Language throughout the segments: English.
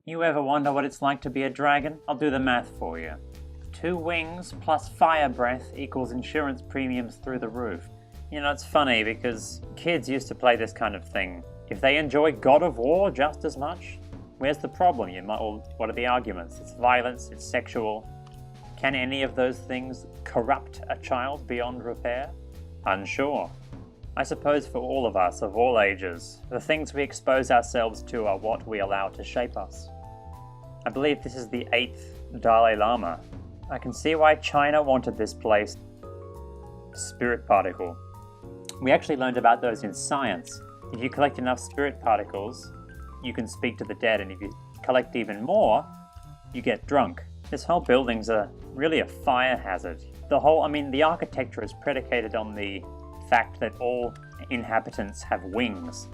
You ever wonder what it's like to be a dragon? I'll do the math for you. 2 wings plus fire breath equals insurance premiums through the roof. You know, it's funny because kids used to play this kind of thing. If they enjoy God of War just as much, where's the problem? What are the arguments? It's violence, it's sexual. Can any of those things corrupt a child beyond repair? Unsure. I suppose for all of us, of all ages, the things we expose ourselves to are what we allow to shape us. I believe this is the 8th Dalai Lama. I can see why China wanted this place. Spirit particle. We actually learned about those in science. If you collect enough spirit particles, you can speak to the dead, and if you collect even more, you get drunk. This whole building's really a fire hazard. The architecture is predicated on the fact that all inhabitants have wings,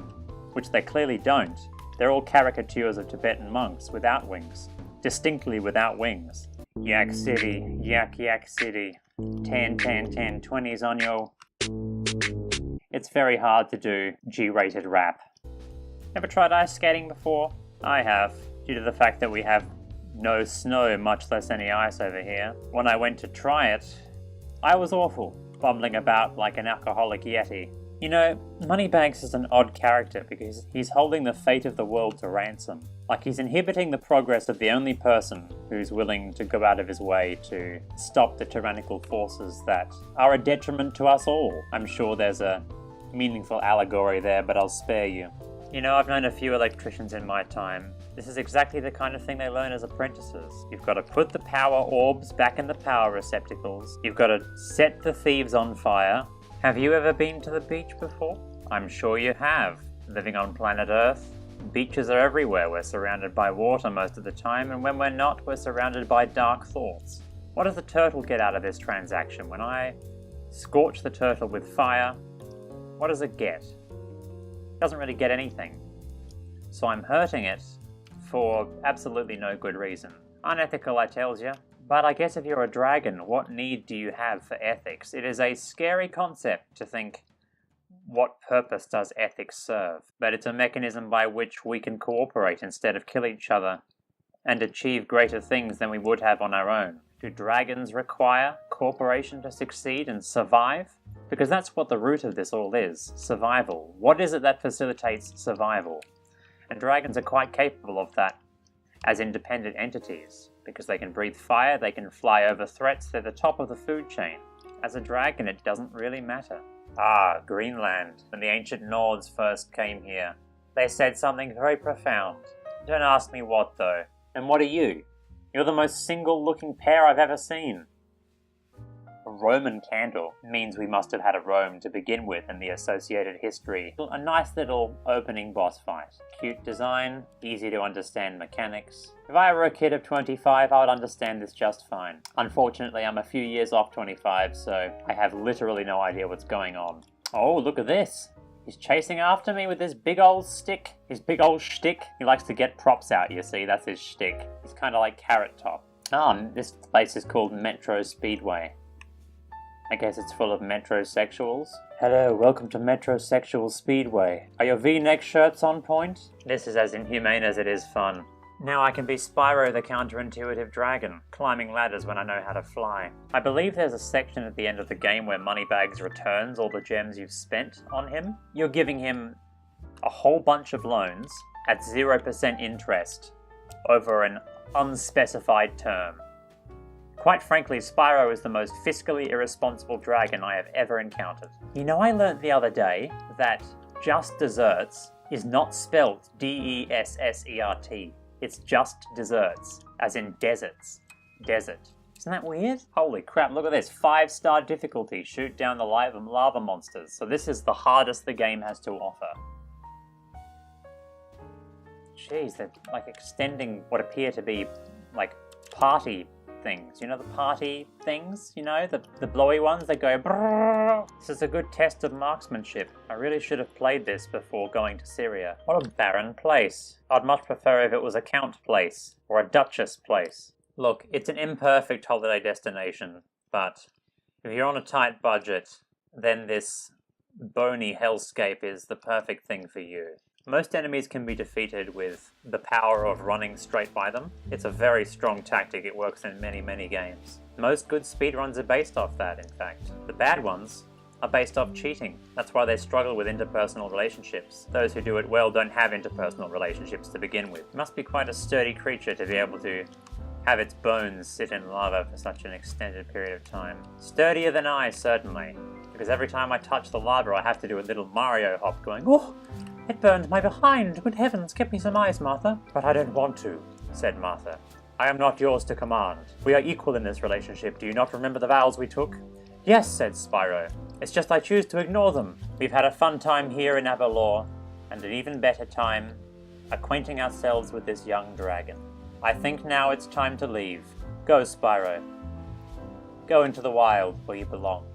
which they clearly don't. They're all caricatures of Tibetan monks without wings, distinctly without wings. Yak City, Yak City, 10, 10, 10, 20s on yo. It's very hard to do G-rated rap. Ever tried ice skating before? I have, due to the fact that we have no snow, much less any ice over here. When I went to try it, I was awful, bumbling about like an alcoholic yeti. You know, Moneybags is an odd character because he's holding the fate of the world to ransom. Like he's inhibiting the progress of the only person who's willing to go out of his way to stop the tyrannical forces that are a detriment to us all. I'm sure there's a meaningful allegory there, but I'll spare you. You know, I've known a few electricians in my time. This is exactly the kind of thing they learn as apprentices. You've got to put the power orbs back in the power receptacles. You've got to set the thieves on fire. Have you ever been to the beach before? I'm sure you have. Living on planet Earth, beaches are everywhere. We're surrounded by water most of the time, and when we're not, we're surrounded by dark thoughts. What does the turtle get out of this transaction? When I scorch the turtle with fire, what does it get? It doesn't really get anything. So I'm hurting it for absolutely no good reason. Unethical, I tells you. But I guess if you're a dragon, what need do you have for ethics? It is a scary concept to think, what purpose does ethics serve? But it's a mechanism by which we can cooperate instead of kill each other and achieve greater things than we would have on our own. Do dragons require cooperation to succeed and survive? Because that's what the root of this all is, survival. What is it that facilitates survival? And dragons are quite capable of that as independent entities, because they can breathe fire, they can fly over threats, they're the top of the food chain. As a dragon, it doesn't really matter. Ah, Greenland. When the ancient Nords first came here, they said something very profound. Don't ask me what, though. And what are you? You're the most single-looking pair I've ever seen. A Roman candle means we must have had a Rome to begin with in the associated history. A nice little opening boss fight. Cute design, easy to understand mechanics. If I were a kid of 25, I would understand this just fine. Unfortunately, I'm a few years off 25, so I have literally no idea what's going on. Oh, look at this! He's chasing after me with his big old stick. His big old shtick. He likes to get props out, you see, that's his shtick. He's kind of like Carrot Top. This place is called Metro Speedway. I guess it's full of metrosexuals. Hello, welcome to Metrosexual Speedway. Are your V-neck shirts on point? This is as inhumane as it is fun. Now I can be Spyro the counterintuitive dragon, climbing ladders when I know how to fly. I believe there's a section at the end of the game where Moneybags returns all the gems you've spent on him. You're giving him a whole bunch of loans at 0% interest over an unspecified term. Quite frankly, Spyro is the most fiscally irresponsible dragon I have ever encountered. You know, I learnt the other day that just desserts is not spelt D-E-S-S-E-R-T. It's just desserts, as in deserts. Desert. Isn't that weird? Holy crap, look at this. 5-star difficulty, shoot down the lava monsters. So this is the hardest the game has to offer. Jeez, they're like extending what appear to be like party things. You know the party things? You know, the blowy ones that go brrrr. This is a good test of marksmanship. I really should have played this before going to Syria. What a barren place. I'd much prefer if it was a count place or a duchess place. Look, it's an imperfect holiday destination, but if you're on a tight budget, then this bony hellscape is the perfect thing for you. Most enemies can be defeated with the power of running straight by them. It's a very strong tactic, it works in many games. Most good speedruns are based off that, in fact. The bad ones are based off cheating. That's why they struggle with interpersonal relationships. Those who do it well don't have interpersonal relationships to begin with. It must be quite a sturdy creature to be able to have its bones sit in lava for such an extended period of time. Sturdier than I, certainly, because every time I touch the lava I have to do a little Mario hop going, "Oh, it burned my behind! Good heavens, get me some ice, Martha." "But I don't want to," said Martha. "I am not yours to command. We are equal in this relationship. Do you not remember the vows we took?" "Yes," said Spyro. "It's just I choose to ignore them. We've had a fun time here in Avalor, and an even better time acquainting ourselves with this young dragon. I think now it's time to leave. Go, Spyro. Go into the wild where you belong."